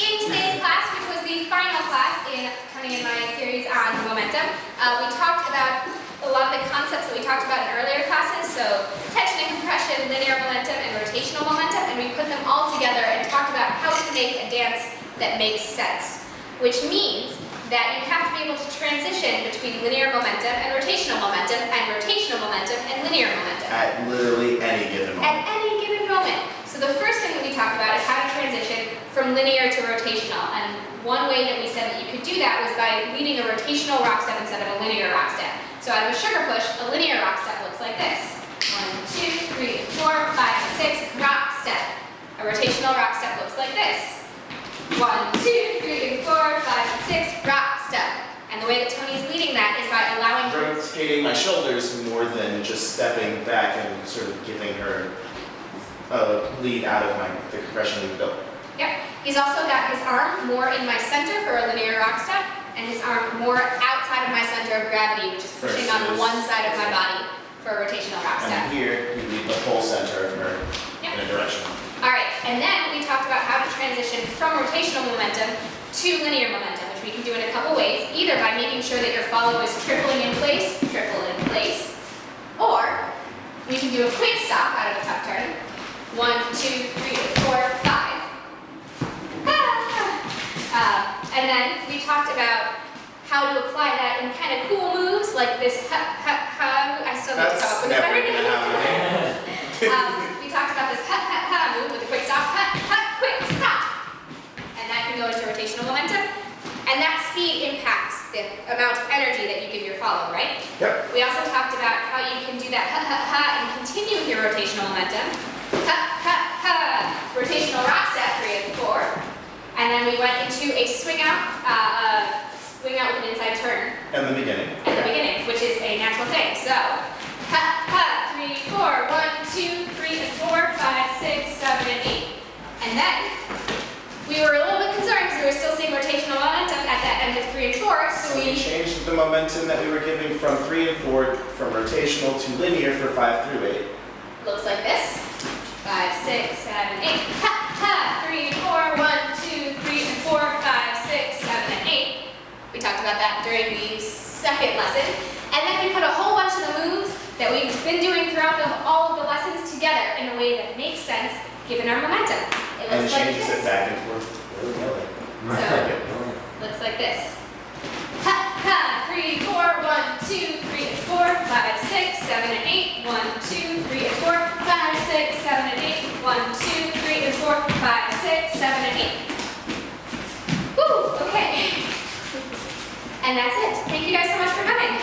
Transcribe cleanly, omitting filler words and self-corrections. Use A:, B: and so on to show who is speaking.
A: In today's class, which was the final class coming in my series on momentum, we talked about a lot of the concepts that we talked about in earlier classes, so tension and compression, linear momentum, and rotational momentum, and we put them all together and talked about how to make a dance that makes sense, which means that you have to be able to transition between linear momentum and rotational momentum and linear momentum.
B: At literally any given moment.
A: At any given moment. So the first thing that we talked about is how to transition from linear to rotational, and one way that we said that you could do that was by leading a rotational rock step instead of a linear rock step. So out of a sugar push, a linear rock step looks like this. 1, 2, 3, 4, 5, 6, rock step. A rotational rock step looks like this. 1, 2, 3, 4, 5, 6, rock step. And the way that Tony's leading that is by allowing her...
B: rotating my shoulders more than just stepping back and sort of giving her a lead out of the compression we've built.
A: Yep. He's also got his arm more in my center for a linear rock step, and his arm more outside of my center of gravity, which is pushing on one side of my body for a rotational rock step.
B: And here, we lead the whole center of her in a direction.
A: Alright, and then we talked about how to transition from rotational momentum to linear momentum, which we can do in a couple ways, either by making sure that your follow is tripling in place, or we can do a quick stop out of a tuck turn. 1, 2, 3, 4, 5. And then we talked about how to apply that in kind of cool moves like this I still need to come up with a better name. We talked about this move with a quick stop, quick stop. And that can go into rotational momentum. And that speed impacts the amount of energy that you give your follow, right?
B: Yep.
A: We also talked about how you can do that and continue with your rotational momentum. Rotational rock step, 3 and 4. And then we went into a swing out with an inside turn.
B: In the beginning.
A: At the beginning, which is a natural thing. So, 3, 4, 1, 2, 3, and 4, 5, 6, 7, and 8. And then, we were a little bit concerned because we were still seeing rotational momentum at that end of 3 and 4, so we
B: changed the momentum that we were giving from 3 and 4 from rotational to linear for 5 through 8.
A: Looks like this. 5, 6, 7, 8. 3, 4, 1, 2, 3, and 4, 5, 6, 7, and 8. We talked about that during the second lesson. And then we put a whole bunch of the moves that we've been doing throughout all of the lessons together in a way that makes sense given our momentum. It looks like
B: changes
A: this.
B: it back and forth willy-nilly.
A: So, looks like this. 3, 4, 1, 2, 3, and 4, 5, 6, 7, and 8. 1, 2, 3, and 4, 5, 6, 7, and 8. 1, 2, 3, and 4, 5, 6, 7, and 8. Woo! Okay. And that's it. Thank you guys so much for coming.